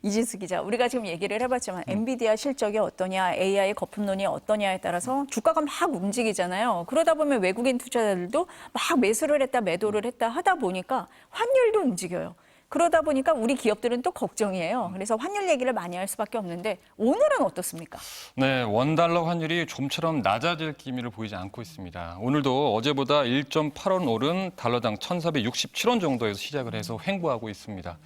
이진수 기자, 우리가 지금 얘기를 해봤지만 엔비디아 실적이 어떠냐, AI 거품론이 어떠냐에 따라서 주가가 막 움직이잖아요. 그러다 보면 외국인 투자자들도 막 매수를 했다, 매도를 했다 하다 보니까 환율도 움직여요. 그러다 보니까 우리 기업들은 또 걱정이에요. 그래서 환율 얘기를 많이 할 수밖에 없는데 오늘은 어떻습니까? 네, 원달러 환율이 좀처럼 낮아질 기미를 보이지 않고 있습니다. 오늘도 어제보다 1.8원 오른 달러당 1,467원 정도에서 시작을 해서 횡보하고 있습니다.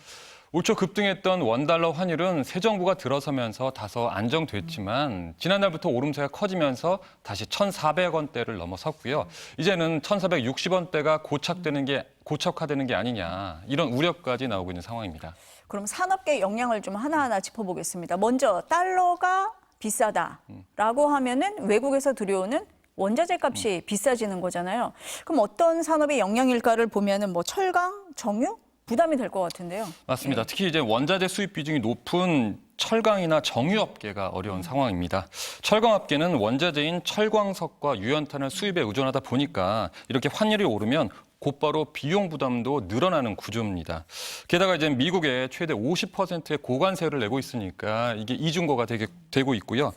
올 초 급등했던 원달러 환율은 새 정부가 들어서면서 다소 안정됐지만 지난달부터 오름세가 커지면서 다시 1,400원대를 넘어섰고요. 이제는 1,460원대가 고착화되는 게 아니냐, 이런 우려까지 나오고 있는 상황입니다. 그럼 산업계 영향을 좀 하나하나 짚어보겠습니다. 먼저 달러가 비싸다라고 하면은 외국에서 들여오는 원자재 값이 비싸지는 거잖아요. 그럼 어떤 산업의 영향일까를 보면은 뭐 철강, 정유 부담이 될 것 같은데요. 맞습니다. 특히 이제 원자재 수입 비중이 높은 철강이나 정유업계가 어려운 상황입니다. 철강업계는 원자재인 철광석과 유연탄을 수입에 의존하다 보니까 이렇게 환율이 오르면 곧바로 비용 부담도 늘어나는 구조입니다. 게다가 이제 미국에 최대 50%의 고관세를 내고 있으니까 이게 이중고가 되고 있고요.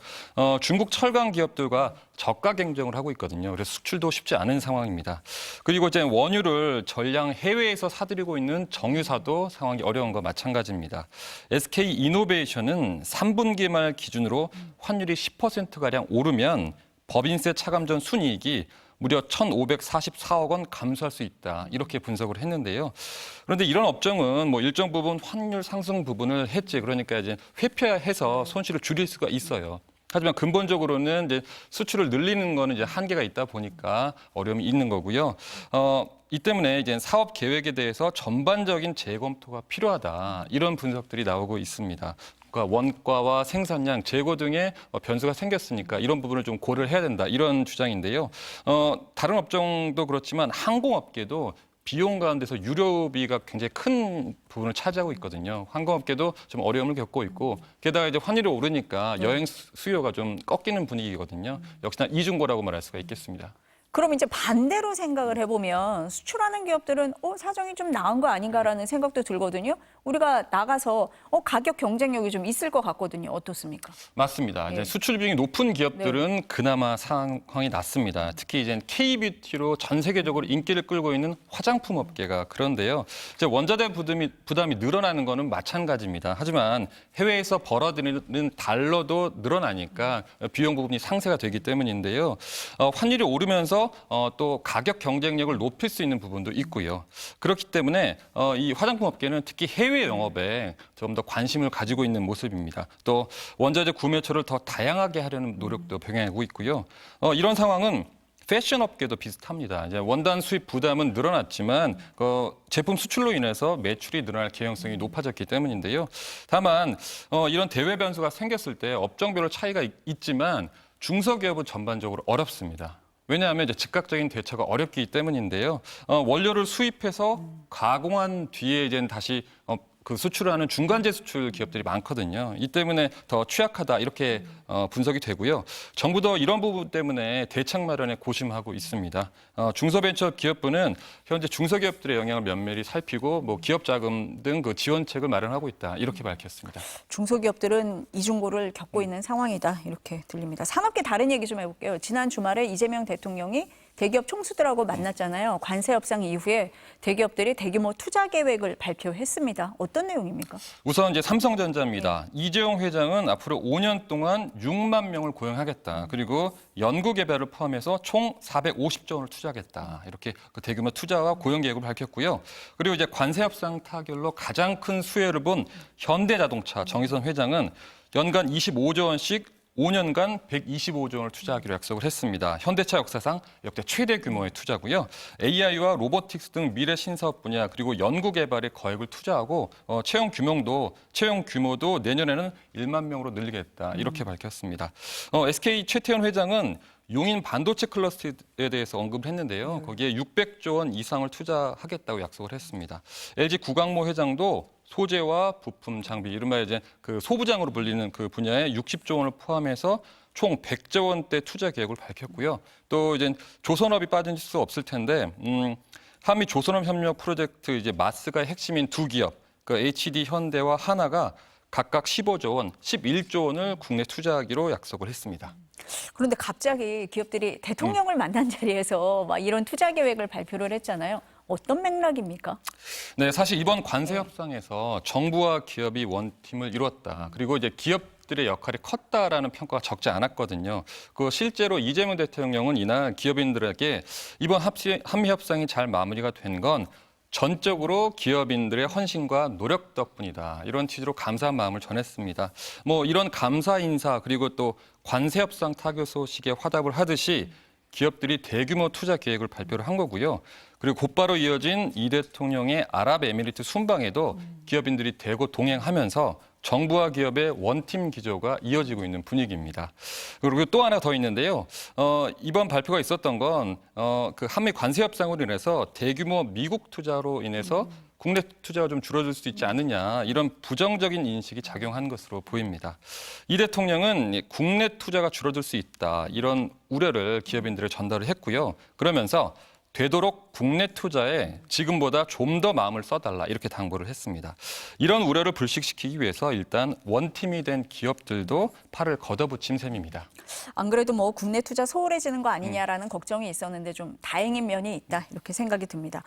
중국 철강 기업들과 저가 경쟁을 하고 있거든요. 그래서 수출도 쉽지 않은 상황입니다. 그리고 이제 원유를 전량 해외에서 사들이고 있는 정유사도 상황이 어려운 거 마찬가지입니다. SK 이노베이션은 3분기 말 기준으로 환율이 10%가량 오르면 법인세 차감 전 순이익이 무려 1,544억 원 감소할 수 있다. 이렇게 분석을 했는데요. 그런데 이런 업종은 뭐 일정 부분 환율 상승 부분을 했지. 그러니까 이제 회피해서 손실을 줄일 수가 있어요. 하지만 근본적으로는 이제 수출을 늘리는 거는 이제 한계가 있다 보니까 어려움이 있는 거고요. 이 때문에 이제 사업 계획에 대해서 전반적인 재검토가 필요하다. 이런 분석들이 나오고 있습니다. 그러니까 원가와 생산량, 재고 등의 변수가 생겼으니까 이런 부분을 좀 고려를 해야 된다. 이런 주장인데요. 다른 업종도 그렇지만 항공업계도 비용 가운데서 유료비가 굉장히 큰 부분을 차지하고 있거든요. 항공업계도 좀 어려움을 겪고 있고 게다가 이제 환율이 오르니까 여행 수요가 좀 꺾이는 분위기거든요. 역시나 이중고라고 말할 수가 있겠습니다. 그럼 이제 반대로 생각을 해보면 수출하는 기업들은 사정이 좀 나은 거 아닌가라는 생각도 들거든요. 우리가 나가서 가격 경쟁력이 좀 있을 것 같거든요. 어떻습니까? 맞습니다. 이제 수출 비중이 높은 기업들은 그나마 상황이 낫습니다. 특히 이제 K뷰티로 전 세계적으로 인기를 끌고 있는 화장품 업계가 그런데요. 이제 원자재 부담이 늘어나는 거는 마찬가지입니다. 하지만 해외에서 벌어들이는 달러도 늘어나니까 비용 부분이 상쇄가 되기 때문인데요. 환율이 오르면서 또 가격 경쟁력을 높일 수 있는 부분도 있고요. 그렇기 때문에 이 화장품 업계는 특히 해외 영업에 좀 더 관심을 가지고 있는 모습입니다. 또 원자재 구매처를 더 다양하게 하려는 노력도 병행하고 있고요. 이런 상황은 패션 업계도 비슷합니다. 이제 원단 수입 부담은 늘어났지만 제품 수출로 인해서 매출이 늘어날 개연성이 높아졌기 때문인데요. 다만 이런 대외 변수가 생겼을 때 업종별로 차이가 있지만 중소기업은 전반적으로 어렵습니다. 왜냐하면 이제 즉각적인 대처가 어렵기 때문인데요. 원료를 수입해서 가공한 뒤에 이제 다시 그 수출하는 중간재 수출 기업들이 많거든요. 이 때문에 더 취약하다 이렇게 분석이 되고요. 정부도 이런 부분 때문에 대책 마련에 고심하고 있습니다. 중소벤처 기업부는 현재 중소기업들의 영향을 면밀히 살피고 뭐 기업 자금 등 그 지원책을 마련하고 있다 이렇게 밝혔습니다. 중소기업들은 이중고를 겪고 있는 상황이다 이렇게 들립니다. 산업계 다른 얘기 좀 해볼게요. 지난 주말에 이재명 대통령이 대기업 총수들하고 만났잖아요. 관세 협상 이후에 대기업들이 대규모 투자 계획을 발표했습니다. 어떤 내용입니까? 우선 이제 삼성전자입니다. 이재용 회장은 앞으로 5년 동안 6만 명을 고용하겠다. 그리고 연구개발을 포함해서 총 450조 원을 투자하겠다. 이렇게 그 대규모 투자와 고용 계획을 밝혔고요. 그리고 이제 관세 협상 타결로 가장 큰 수혜를 본 현대자동차 정의선 회장은 연간 25조 원씩 5년간 125조 원을 투자하기로 약속을 했습니다. 현대차 역사상 역대 최대 규모의 투자고요. AI와 로보틱스 등 미래 신사업 분야 그리고 연구 개발에 거액을 투자하고 채용 규모도 내년에는 1만 명으로 늘리겠다 이렇게 밝혔습니다. SK 최태원 회장은 용인 반도체 클러스터에 대해서 언급을 했는데요. 거기에 600조 원 이상을 투자하겠다고 약속을 했습니다. LG 구강모 회장도 소재와 부품, 장비, 이른바 이제 그 소부장으로 불리는 그 분야에 60조 원을 포함해서 총 100조 원대 투자 계획을 밝혔고요. 또 이제 조선업이 빠질 수 없을 텐데 한미 조선업 협력 프로젝트 이제 마스가 핵심인 두 기업, 그 HD 현대와 하나가 각각 15조 원, 11조 원을 국내 투자하기로 약속을 했습니다. 그런데 갑자기 기업들이 대통령을 만난 자리에서 막 이런 투자 계획을 발표를 했잖아요. 어떤 맥락입니까? 네, 사실 이번 관세 협상에서 정부와 기업이 원팀을 이뤘다. 그리고 이제 기업들의 역할이 컸다라는 평가가 적지 않았거든요. 그 실제로 이재명 대통령은 이날 기업인들에게 이번 한미 협상이 잘 마무리가 된 건 전적으로 기업인들의 헌신과 노력 덕분이다. 이런 취지로 감사한 마음을 전했습니다. 뭐 이런 감사 인사 그리고 또 관세 협상 타결 소식에 화답을 하듯이 기업들이 대규모 투자 계획을 발표를 한 거고요. 그리고 곧바로 이어진 이 대통령의 아랍에미리트 순방에도 기업인들이 대거 동행하면서 정부와 기업의 원팀 기조가 이어지고 있는 분위기입니다. 그리고 또 하나 더 있는데요. 이번 발표가 있었던 건 그 한미 관세 협상으로 인해서 대규모 미국 투자로 인해서 국내 투자가 좀 줄어들 수 있지 않느냐 이런 부정적인 인식이 작용한 것으로 보입니다. 이 대통령은 국내 투자가 줄어들 수 있다 이런 우려를 기업인들에 전달을 했고요. 그러면서 되도록 국내 투자에 지금보다 좀 더 마음을 써달라 이렇게 당부를 했습니다. 이런 우려를 불식시키기 위해서 일단 원팀이 된 기업들도 팔을 걷어붙인 셈입니다. 안 그래도 뭐 국내 투자 소홀해지는 거 아니냐라는 걱정이 있었는데 좀 다행인 면이 있다 이렇게 생각이 듭니다.